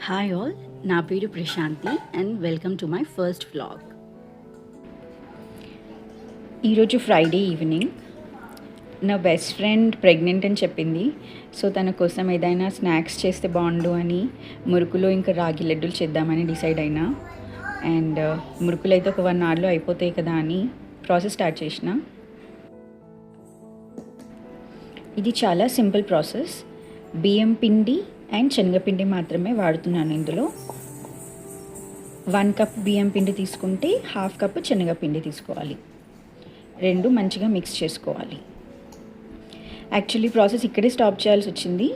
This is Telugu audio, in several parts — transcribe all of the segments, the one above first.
హాయ్ ఆల్, నా పేరు Prashanthi and welcome to my first vlog. ఈరోజు ఫ్రైడే ఈవినింగ్. నా బెస్ట్ ఫ్రెండ్ ప్రెగ్నెంట్ అని చెప్పింది. సో తన కోసం ఏదైనా స్నాక్స్ చేస్తే బాగుండు అని మురుకులు ఇంకా రాగి లడ్డూలు చేద్దామని డిసైడ్ అయినా. అండ్ మురుకులు అయితే ఒక 1 అవర్లో అయిపోతాయి కదా అని ప్రాసెస్ స్టార్ట్ చేసిన. ఇది చాలా సింపుల్ ప్రాసెస్. బియ్యం పిండి అండ్ శనగపిండి మాత్రమే వాడుతున్నాను ఇందులో. 1 కప్ బియ్యం పిండి తీసుకుంటే 1/2 కప్ శనగపిండి తీసుకోవాలి. 2 మంచిగా మిక్స్ చేసుకోవాలి. యాక్చువల్లీ ప్రాసెస్ ఇక్కడే స్టాప్ చేయాల్సి వచ్చింది,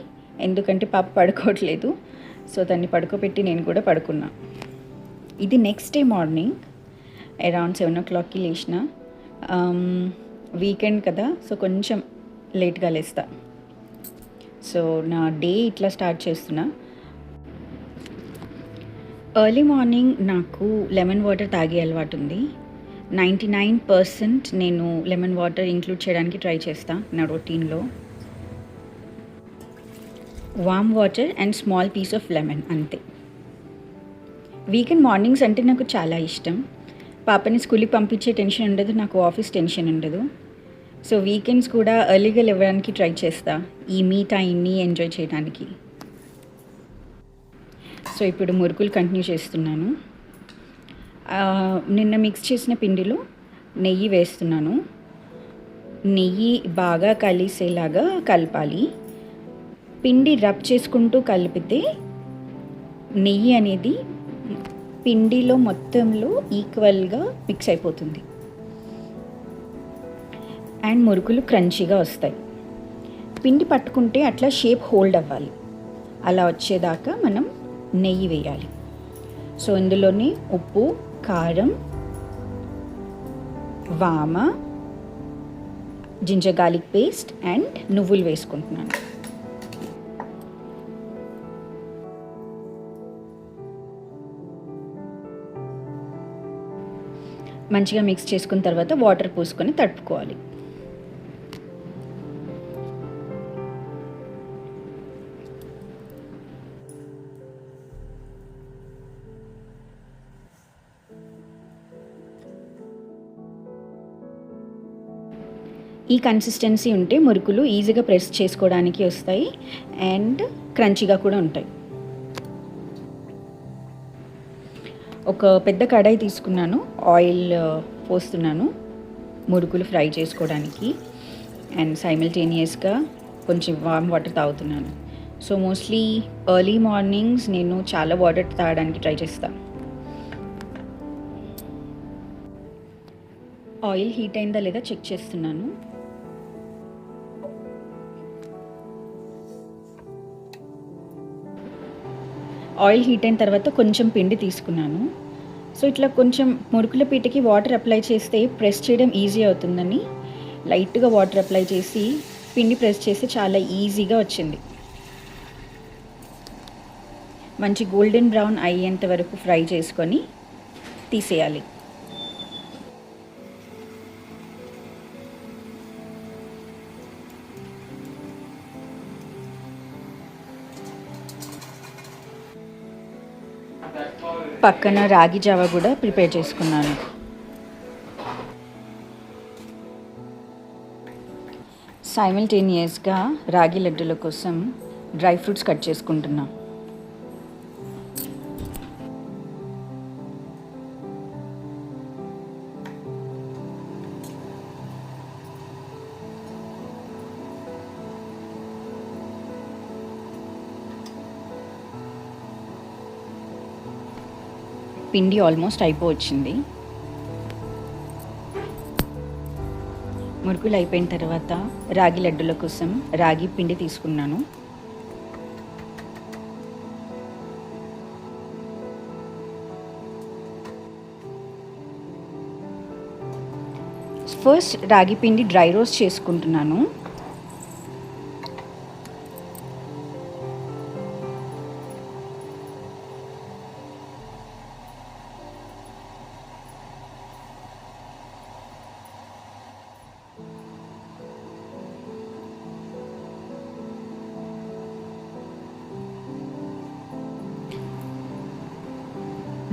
ఎందుకంటే పాప పడుకోవట్లేదు. సో దాన్ని పడుకోబెట్టి నేను కూడా పడుకున్నా. ఇది నెక్స్ట్ డే మార్నింగ్ అరౌండ్ 7 o'clockకి లేచిన. వీకెండ్ కదా, సో కొంచెం లేట్గా లేస్తా. సో నా డే ఇట్లా స్టార్ట్ చేస్తున్నా. ఎర్లీ మార్నింగ్ నాకు లెమన్ వాటర్ తాగే అలవాటు ఉంది. 99% నేను లెమన్ వాటర్ ఇంక్లూడ్ చేయడానికి ట్రై చేస్తా నా రొటీన్లో. Warm water and small piece of lemon, అంతే. వీకెండ్ మార్నింగ్స్ అంటే నాకు చాలా ఇష్టం. పాపని స్కూల్కి పంపించే టెన్షన్ ఉండదు, నాకు ఆఫీస్ టెన్షన్ ఉండదు. సో వీకెండ్స్ కూడా ఎర్లీగా లేవడానికి ట్రై చేస్తా, ఈ మీ టైంని ఎంజాయ్ చేయడానికి. సో ఇప్పుడు మురుకులు కంటిన్యూ చేస్తున్నాను. నిన్న మిక్స్ చేసిన పిండిలో నెయ్యి వేస్తున్నాను. నెయ్యి బాగా కలిసేలాగా కలపాలి. పిండి రబ్ చేసుకుంటూ కలిపితే నెయ్యి అనేది పిండిలో మొత్తంలో ఈక్వల్గా మిక్స్ అయిపోతుంది అండ్ మురుకులు క్రంచీగా వస్తాయి. పిండి పట్టుకుంటే అట్లా షేప్ హోల్డ్ అవ్వాలి. అలా వచ్చేదాకా మనం నెయ్యి వేయాలి. సో ఇందులోనే ఉప్పు, కారం, వామ, జింజర్ గార్లిక్ పేస్ట్ అండ్ నువ్వులు వేసుకుంటున్నాను. మంచిగా మిక్స్ చేసుకున్న తర్వాత వాటర్ పోసుకొని తడుపుకోవాలి. ఈ కన్సిస్టెన్సీ ఉంటే మురుకులు ఈజీగా ప్రెస్ చేసుకోవడానికి వస్తాయి అండ్ క్రంచీగా కూడా ఉంటాయి. ఒక పెద్ద కడాయి తీసుకున్నాను, ఆయిల్ పోస్తున్నాను మురుకులు ఫ్రై చేసుకోవడానికి అండ్ సైమల్టేనియస్గా కొంచెం వామ్ వాటర్ తాగుతున్నాను. సో మోస్ట్లీ ఎర్లీ మార్నింగ్స్ నేను చాలా వాటర్ తాగడానికి ట్రై చేస్తాను. ఆయిల్ హీట్ అయిందా లేదా చెక్ చేస్తున్నాను. ఆయిల్ హీట్ అయిన తర్వాత కొంచెం పిండి తీసుకున్నాను. సో ఇట్లా కొంచెం మురుకుల పీటకి వాటర్ అప్లై చేస్తే ప్రెస్ చేయడం ఈజీ అవుతుందని లైట్గా వాటర్ అప్లై చేసి పిండి ప్రెస్ చేస్తే చాలా ఈజీగా వచ్చింది. మంచి గోల్డెన్ బ్రౌన్ అయ్యేంత వరకు ఫ్రై చేసుకొని తీసేయాలి. పక్కన రాగి జావా కూడా ప్రిపేర్ చేసుకున్నాను. సైమల్టేనియస్గా రాగి లడ్డూల కోసం డ్రై ఫ్రూట్స్ కట్ చేసుకుంటున్నా. పిండి ఆల్మోస్ట్ అయిపోవచ్చింది. మురుకులు అయిపోయిన తర్వాత రాగి లడ్డూల కోసం రాగి పిండి తీసుకున్నాను. ఫస్ట్ రాగి పిండి డ్రై రోస్ట్ చేసుకుంటున్నాను.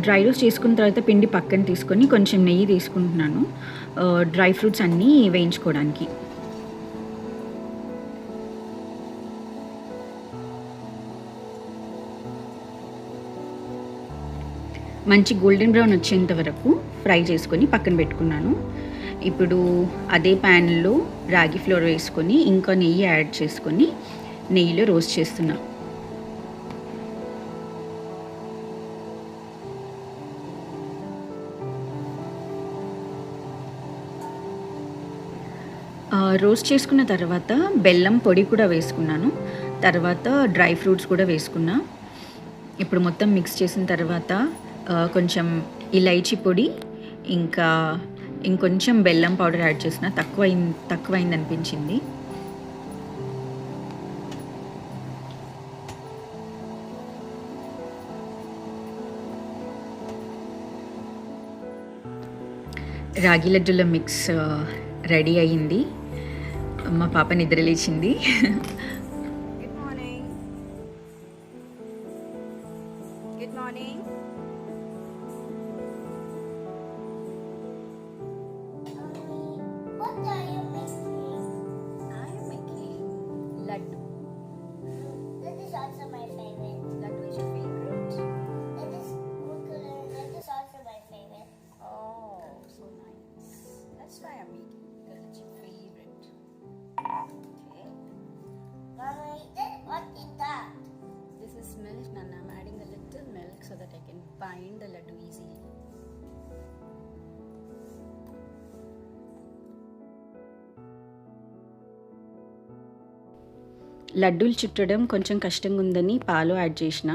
డ్రై రోస్ట్ చేసుకున్న తర్వాత పిండి పక్కన తీసుకొని కొంచెం నెయ్యి తీసుకుంటున్నాను డ్రై ఫ్రూట్స్ అన్నీ వేయించుకోవడానికి. మంచి గోల్డెన్ బ్రౌన్ వచ్చేంత వరకు ఫ్రై చేసుకొని పక్కన పెట్టుకున్నాను. ఇప్పుడు అదే ప్యాన్లో రాగి ఫ్లోర్ వేసుకొని ఇంకా నెయ్యి యాడ్ చేసుకొని నెయ్యిలో రోస్ట్ చేస్తున్నా. రోస్ట్ చేసుకున్న తర్వాత బెల్లం పొడి కూడా వేసుకున్నాను. తర్వాత డ్రై ఫ్రూట్స్ కూడా వేసుకున్నా. ఇప్పుడు మొత్తం మిక్స్ చేసిన తర్వాత కొంచెం ఇలైచీ పొడి ఇంకా ఇంకొంచెం బెల్లం పౌడర్ యాడ్ చేసిన. తక్కువైంది అనిపించింది. రాగి లడ్డూల మిక్స్ రెడీ అయ్యింది. మా పాప నిద్రలేచింది. Good morning. Good morning. What are you making? I am making laddu. That is also my favorite. Laddu is your favorite? That is Murukulu. That is also my favorite. Oh, so nice. That's why I'm making because it's your favorite. Okay. Mommy, what is that? This is milk, and I'm adding a little milk so that I can bind the laddu easily. లడ్డూలు చుట్టడం కొంచెం కష్టంగా ఉందని పాలు యాడ్ చేసిన.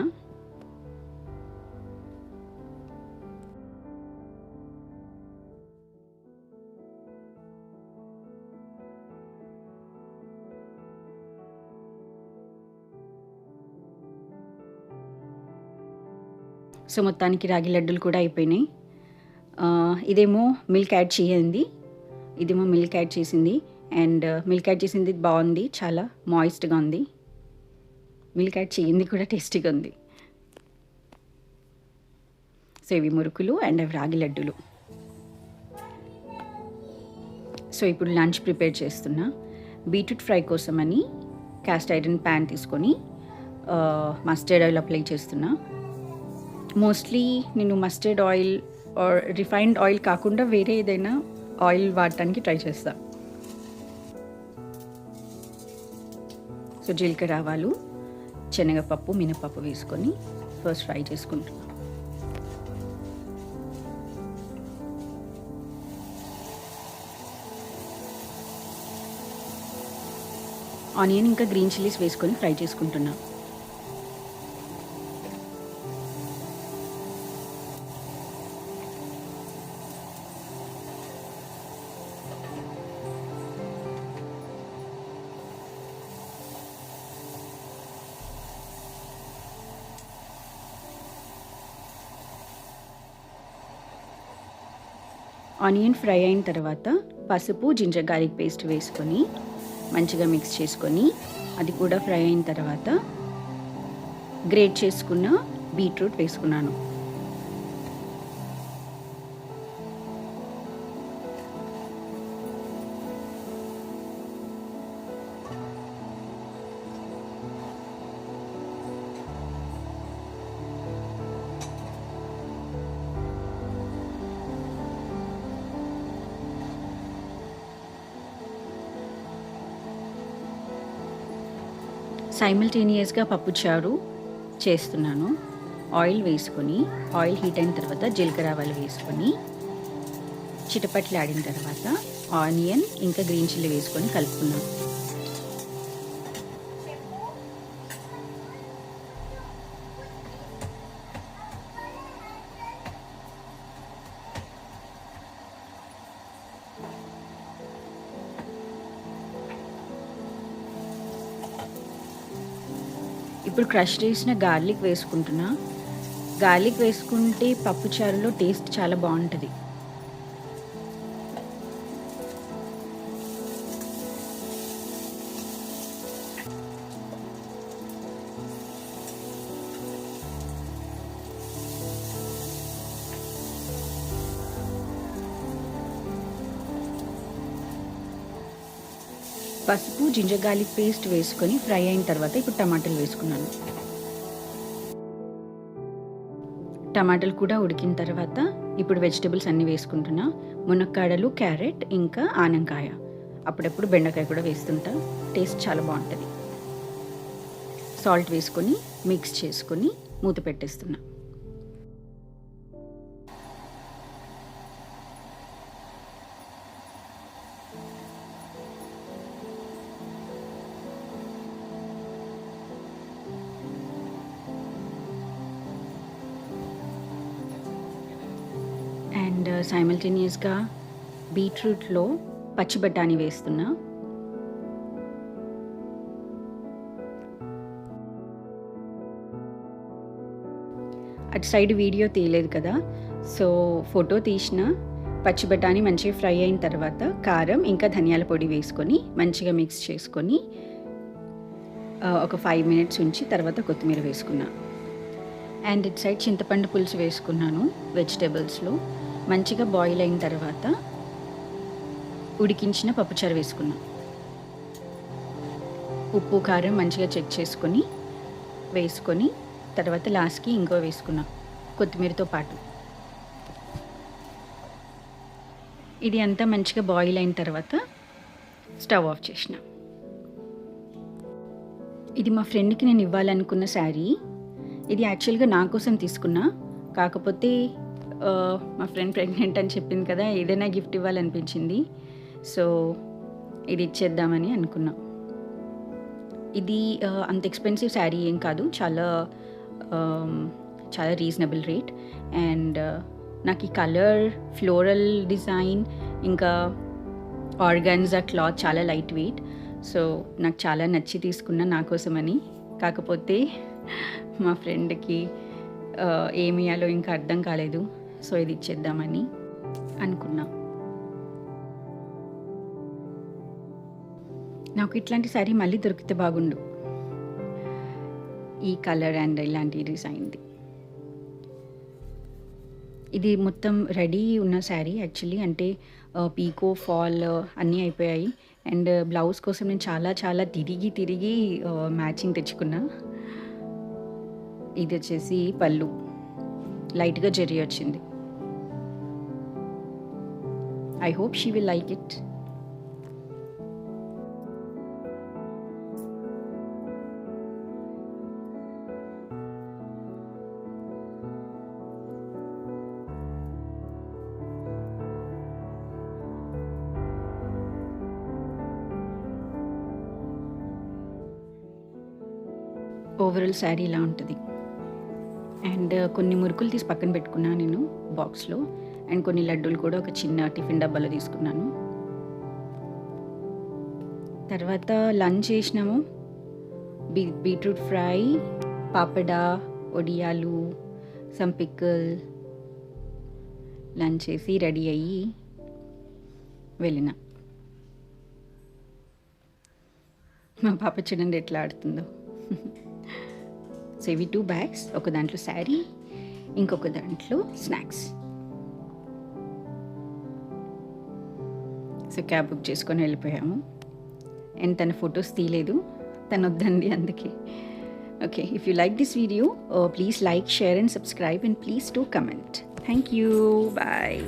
సో మొత్తానికి రాగి లడ్డూలు కూడా అయిపోయినాయి. ఇదేమో మిల్క్ యాడ్ చేయండి, ఇదేమో మిల్క్ యాడ్ చేసింది. అండ్ మిల్క్ యాడ్ చేసింది బాగుంది, చాలా మాయిస్ట్గా ఉంది. మిల్క్ యాడ్ చేయింది కూడా టేస్టీగా ఉంది. సో ఇవి మురుకులు అండ్ అవి రాగి లడ్డూలు. సో ఇప్పుడు లంచ్ ప్రిపేర్ చేస్తున్నా. బీట్రూట్ ఫ్రై కోసమని క్యాస్ట్ ఐరన్ ప్యాన్ తీసుకొని మస్టర్డ్ ఆయిల్ అప్లై చేస్తున్నా. మోస్ట్లీ నేను mustard oil are refined oil కాకుండా వేరే ఏదైనా ఆయిల్ వాడటానికి ట్రై చేస్తాను. సో జీలకర్ర ఆవాలు శనగపప్పు మినపప్పు వేసుకొని ఫస్ట్ ఫ్రై చేసుకుంటున్నాను. ఆనియన్ ఇంకా గ్రీన్ చిల్లీస్ వేసుకొని ఫ్రై చేసుకుంటున్నాను. ఆనియన్ ఫ్రై అయిన తర్వాత పసుపు జింజర్ గార్లిక్ పేస్ట్ వేసుకొని మంచిగా మిక్స్ చేసుకొని అది కూడా ఫ్రై అయిన తర్వాత గ్రేట్ చేసుకున్న బీట్రూట్ వేసుకున్నాను. సైమల్టేనియస్గా పప్పుచారు చేస్తున్నాను. ఆయిల్ వేసుకొని ఆయిల్ హీట్ అయిన తర్వాత జీలకర్ర ఆవాలు వేసుకొని చిటపట్లు ఆడిన తర్వాత ఆనియన్ ఇంకా గ్రీన్ చిల్లీ వేసుకొని కలుపుకున్నాను. ఇప్పుడు క్రష్ చేసిన గార్లిక్ వేసుకుంటున్నా. గార్లిక్ వేసుకుంటే పప్పుచారులో టేస్ట్ చాలా బాగుంటుంది. పసుపు, జింజర్ గార్లిక్ పేస్ట్ వేసుకొని ఫ్రై అయిన తర్వాత ఇప్పుడు టమాటాలు వేసుకున్నాను. టమాటాలు కూడా ఉడికిన తర్వాత ఇప్పుడు వెజిటబుల్స్ అన్నీ వేసుకుంటున్నా. మునక్కాడలు, క్యారెట్, ఇంకా ఆనంకాయ, అప్పుడప్పుడు బెండకాయ కూడా వేస్తుంటా. టేస్ట్ చాలా బాగుంటుంది. సాల్ట్ వేసుకొని మిక్స్ చేసుకొని మూత పెట్టేస్తున్నా. అండ్ సైమల్టేనియస్గా బీట్రూట్లో పచ్చి బఠానీ వేస్తున్నా. అటు సైడ్ వీడియో తీయలేదు కదా, సో ఫోటో తీసిన. పచ్చి బఠానీ మంచిగా ఫ్రై అయిన తర్వాత కారం ఇంకా ధనియాల పొడి వేసుకొని మంచిగా మిక్స్ చేసుకొని ఒక 5 minutes ఉంచి తర్వాత కొత్తిమీర వేసుకున్నా. అండ్ ఇటు సైడ్ చింతపండు పులుసు వేసుకున్నాను వెజిటేబుల్స్లో. మంచిగా బాయిల్ అయిన తర్వాత ఉడికించిన పప్పుచారు వేసుకున్నా. ఉప్పు కారం మంచిగా చెక్ చేసుకొని వేసుకొని తర్వాత లాస్ట్కి ఇంకో వేసుకున్నా కొత్తిమీరతో పాటు. ఇది అంతా మంచిగా బాయిల్ అయిన తర్వాత స్టవ్ ఆఫ్ చేసిన. ఇది మా ఫ్రెండ్కి నేను ఇవ్వాలనుకున్న శారీ. ఇది యాక్చువల్గా నా కోసం తీసుకున్నా, కాకపోతే మా ఫ్రెండ్ ప్రెగ్నెంట్ అని చెప్పింది కదా, ఏదైనా గిఫ్ట్ ఇవ్వాలనిపించింది, సో ఇది ఇచ్చేద్దామని అనుకున్నా. ఇది అంత ఎక్స్పెన్సివ్ శారీ ఏం కాదు, చాలా రీజనబుల్ రేట్. అండ్ నాకు ఈ కలర్, ఫ్లోరల్ డిజైన్, ఇంకా ఆర్గాన్జా క్లాత్ చాలా లైట్ వెయిట్, సో నాకు చాలా నచ్చి తీసుకున్నా నా కోసమని. కాకపోతే మా ఫ్రెండ్కి ఏమి ఇయ్యాలో ఇంకా అర్థం కాలేదు, సో ఇది ఇచ్చేద్దామని అనుకున్నా. నాకు ఇట్లాంటి శారీ మళ్ళీ దొరికితే బాగుండు, ఈ కలర్ అండ్ ఇలాంటి డిజైన్ది. ఇది మొత్తం రెడీ ఉన్న శారీ యాక్చువల్లీ, అంటే పీకో, ఫాల్ అన్నీ అయిపోయాయి. అండ్ బ్లౌజ్ కోసం నేను చాలా తిరిగి మ్యాచింగ్ తెచ్చుకున్నా. ఇది వచ్చేసి పళ్ళు, లైట్గా జరీ వచ్చింది. I hope she will like it. Overall sari ఇలా ఉంటుంది. అండ్ కొన్ని మురుకులు తీసి పక్కన పెట్టుకున్నాను నేను బాక్స్లో. అండ్ కొన్ని లడ్డూలు కూడా ఒక చిన్న టిఫిన్ డబ్బాలో తీసుకున్నాను. తర్వాత లంచ్ చేసినాము. బీట్రూట్ ఫ్రై, పాపడా, ఒడియాలు, సమ్ పిక్కల్. లంచ్ చేసి రెడీ అయ్యి వెళ్ళిన. మా పాప చూడండి ఎట్లా ఆడుతుందో. సో ఇవి 2 bags, ఒక దాంట్లో శారీ, ఇంకొక దాంట్లో స్నాక్స్. సో క్యాబ్ బుక్ చేసుకొని వెళ్ళిపోయాము. అండ్ తన ఫొటోస్ తీయలేదు, తను వద్దండి అందుకే. Okay, if you like this video, please like, share and subscribe, and please do comment. Thank you, bye.